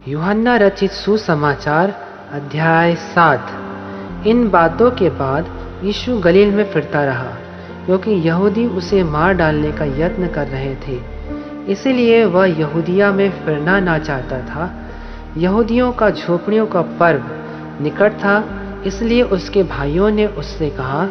यूहन्ना रचित सुसमाचार अध्याय 7। इन बातों के बाद यीशु गलील में फिरता रहा, क्योंकि यहूदी उसे मार डालने का यत्न कर रहे थे। इसलिए वह यहूदिया में फिरना ना चाहता था। यहूदियों का झोपड़ियों का पर्व निकट था, इसलिए उसके भाइयों ने उससे कहा,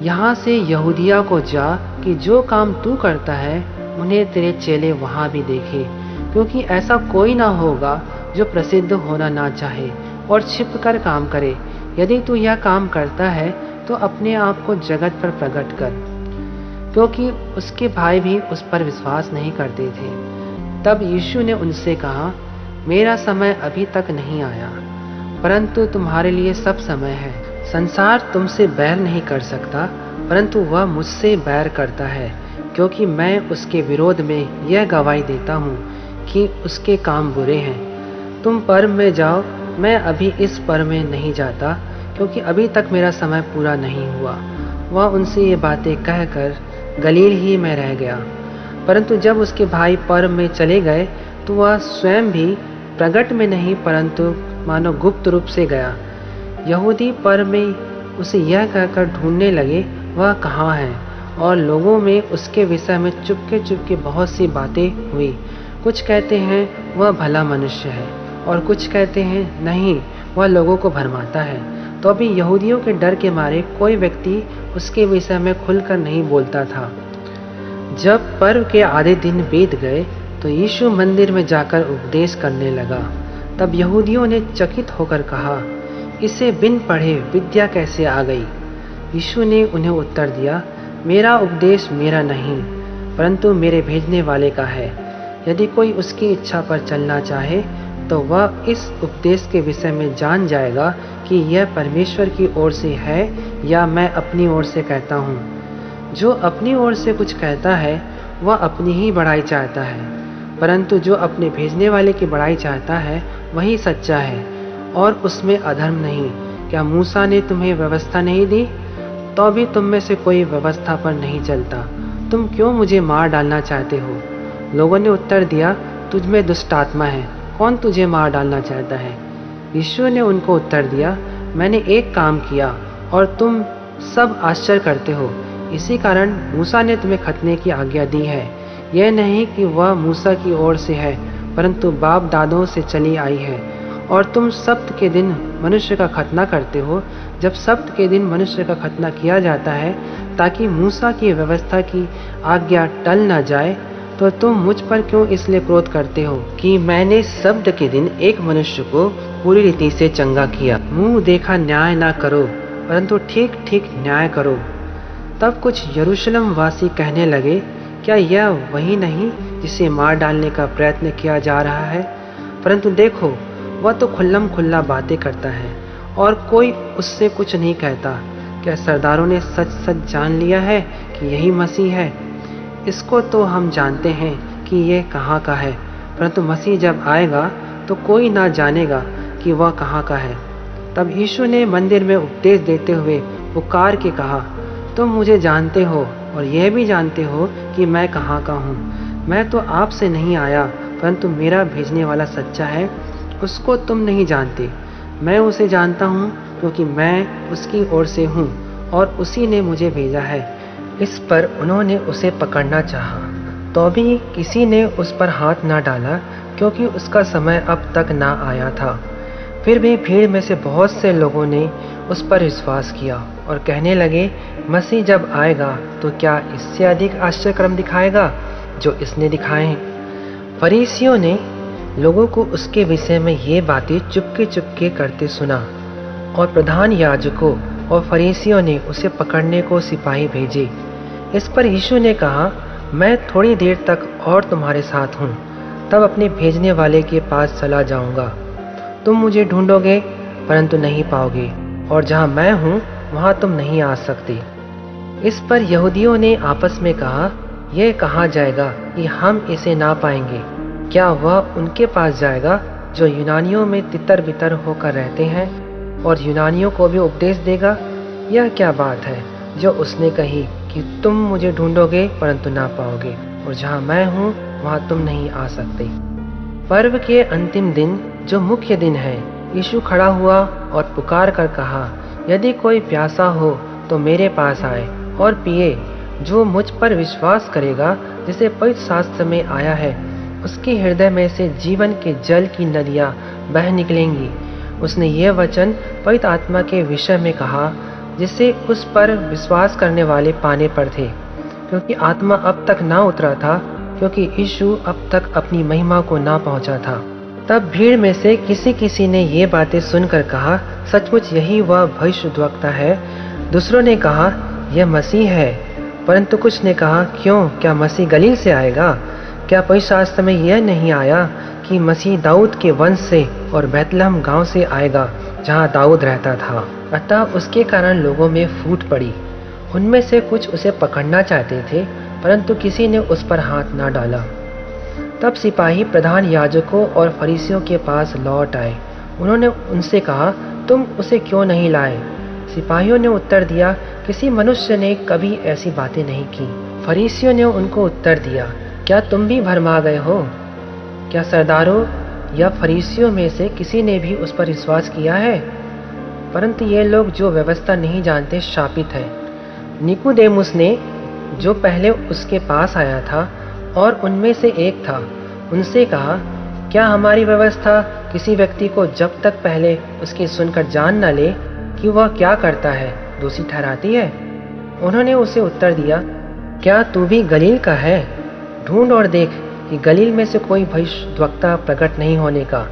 यहाँ से यहूदिया को जा कि जो काम तू करता है उन्हें तेरे चेले वहाँ भी देखें, क्योंकि ऐसा कोई ना होगा जो प्रसिद्ध होना ना चाहे और छिपकर काम करे। यदि तू यह काम करता है तो अपने आप को जगत पर प्रकट कर, क्योंकि उसके भाई भी उस पर विश्वास नहीं करते थे। तब यीशु ने उनसे कहा, मेरा समय अभी तक नहीं आया, परंतु तुम्हारे लिए सब समय है। संसार तुमसे बैर नहीं कर सकता, परंतु वह मुझसे बैर करता है, क्योंकि मैं उसके विरोध में यह गवाही देता हूँ कि उसके काम बुरे हैं। तुम पर्व में जाओ, मैं अभी इस पर्व में नहीं जाता, क्योंकि अभी तक मेरा समय पूरा नहीं हुआ। वह उनसे ये बातें कहकर गलील ही में रह गया। परंतु जब उसके भाई पर्व में चले गए तो वह स्वयं भी प्रगट में नहीं, परंतु मानो गुप्त रूप से गया। यहूदी पर्व में उसे यह कहकर ढूंढने लगे, वह कहाँ है, और लोगों में उसके विषय में चुपके चुपके बहुत सी बातें हुई। कुछ कहते हैं वह भला मनुष्य है, और कुछ कहते हैं नहीं, वह लोगों को भरमाता है। तो अभी यहूदियों के डर के मारे कोई व्यक्ति उसके विषय में खुलकर नहीं बोलता था। जब पर्व के आधे दिन बीत गए तो यीशु मंदिर में जाकर उपदेश करने लगा। तब यहूदियों ने चकित होकर कहा, इसे बिन पढ़े विद्या कैसे आ गई? यीशु ने उन्हें उत्तर दिया, मेरा उपदेश मेरा नहीं, परंतु मेरे भेजने वाले का है। यदि कोई उसकी इच्छा पर चलना चाहे तो वह इस उपदेश के विषय में जान जाएगा कि यह परमेश्वर की ओर से है या मैं अपनी ओर से कहता हूँ। जो अपनी ओर से कुछ कहता है वह अपनी ही बड़ाई चाहता है, परंतु जो अपने भेजने वाले की बड़ाई चाहता है वही सच्चा है, और उसमें अधर्म नहीं। क्या मूसा ने तुम्हें व्यवस्था नहीं दी? तो भी तुम में से कोई व्यवस्था पर नहीं चलता। तुम क्यों मुझे मार डालना चाहते हो? लोगों ने उत्तर दिया, तुझ में दुष्ट आत्मा है, कौन तुझे मार डालना चाहता है? यीशु ने उनको उत्तर दिया, मैंने एक काम किया और तुम सब आश्चर्य करते हो। इसी कारण मूसा ने तुम्हें खतने की आज्ञा दी है। यह नहीं कि वह मूसा की ओर से है, परंतु बाप दादों से चली आई है। और तुम सब्त के दिन मनुष्य का खतना करते हो। जब सब्त के दिन मनुष्य का खतना किया जाता है ताकि मूसा की व्यवस्था की आज्ञा टल न जाए, तो तुम मुझ पर क्यों इसलिए क्रोध करते हो कि मैंने सब्त के दिन एक मनुष्य को पूरी रीति से चंगा किया? मुंह देखा न्याय ना करो, परंतु ठीक ठीक न्याय करो। तब कुछ यरूशलेम वासी कहने लगे, क्या यह वही नहीं जिसे मार डालने का प्रयत्न किया जा रहा है? परंतु देखो, वह तो खुल्लम खुल्ला बातें करता है और कोई उससे कुछ नहीं कहता। क्या सरदारों ने सच सच जान लिया है कि यही मसीह है? इसको तो हम जानते हैं कि ये कहाँ का है, परंतु मसीह जब आएगा तो कोई ना जानेगा कि वह कहाँ का है। तब यीशु ने मंदिर में उपदेश देते हुए पुकार के कहा, तुम मुझे जानते हो और यह भी जानते हो कि मैं कहाँ का हूँ। मैं तो आपसे नहीं आया, परंतु मेरा भेजने वाला सच्चा है, उसको तुम नहीं जानते। मैं उसे जानता हूँ, क्योंकि मैं उसकी ओर से हूँ और उसी ने मुझे भेजा है। इस पर उन्होंने उसे पकड़ना चाहा, तो भी किसी ने उस पर हाथ ना डाला, क्योंकि उसका समय अब तक ना आया था। फिर भी भीड़ में से बहुत से लोगों ने उस पर विश्वास किया और कहने लगे, मसीह जब आएगा तो क्या इससे अधिक आश्चर्यक्रम दिखाएगा जो इसने दिखाए? फरीसियों ने लोगों को उसके विषय में ये बातें चुपके चुपके करते सुना, और प्रधान याजकों और फरीसियों ने उसे पकड़ने को सिपाही भेजे। इस पर यीशु ने कहा, मैं थोड़ी देर तक और तुम्हारे साथ हूँ, तब अपने भेजने वाले के पास चला जाऊँगा। तुम मुझे ढूंढोगे परंतु नहीं पाओगे, और जहाँ मैं हूँ वहाँ तुम नहीं आ सकते। इस पर यहूदियों ने आपस में कहा, यह कहाँ जाएगा कि हम इसे ना पाएंगे? क्या वह उनके पास जाएगा जो यूनानियों में तितर बितर होकर रहते हैं, और यूनानियों को भी उपदेश देगा? यह क्या बात है जो उसने कही कि तुम मुझे ढूंढोगे परंतु ना पाओगे, और जहाँ मैं हूँ वहाँ तुम नहीं आ सकते। पर्व के अंतिम दिन, जो मुख्य दिन है, यीशु खड़ा हुआ और पुकार कर कहा, यदि कोई प्यासा हो तो मेरे पास आए और पिए। जो मुझ पर विश्वास करेगा, जिसे पवित्र शास्त्र में आया है, उसके हृदय में से जीवन के जल की नदियाँ बह निकलेंगी। उसने ये वचन पवित्र आत्मा के विषय में कहा, जिसे उस पर विश्वास करने वाले पाने पर थे, क्योंकि आत्मा अब तक ना उतरा था, क्योंकि यीशु अब तक अपनी महिमा को ना पहुंचा था। तब भीड़ में से किसी ने ये बातें सुनकर कहा, सचमुच यही वह भविष्यद्वक्ता है। दूसरों ने कहा, यह मसीह है। परंतु कुछ ने कहा, क्यों, क्या मसीह गलील से आएगा? क्या पवित्र शास्त्र में यह नहीं आया कि मसीह दाऊद के वंश से और बैतलहम गांव से आएगा, जहां दाऊद रहता था? अतः उसके कारण लोगों में फूट पड़ी। उनमें से कुछ उसे पकड़ना चाहते थे, परंतु किसी ने उस पर हाथ ना डाला। तब सिपाही प्रधान याजकों और फरीसियों के पास लौट आए। उन्होंने उनसे कहा, तुम उसे क्यों नहीं लाए? सिपाहियों ने उत्तर दिया, किसी मनुष्य ने कभी ऐसी बातें नहीं की। फरीसियों ने उनको उत्तर दिया, क्या तुम भी भरमा गए हो? क्या सरदारों या फरीसियों में से किसी ने भी उस पर विश्वास किया है? परंतु ये लोग जो व्यवस्था नहीं जानते शापित है। निकोदेमुस ने, जो पहले उसके पास आया था और उनमें से एक था, उनसे कहा, क्या हमारी व्यवस्था किसी व्यक्ति को जब तक पहले उसकी सुनकर जान न ले कि वह क्या करता है, दोषी ठहराती है? उन्होंने उसे उत्तर दिया, क्या तू भी गलील का है? ढूंढ और देख कि गलील में से कोई भविष्यद्वक्ता प्रकट नहीं होने का।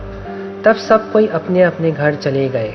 तब सब कोई अपने अपने घर चले गए।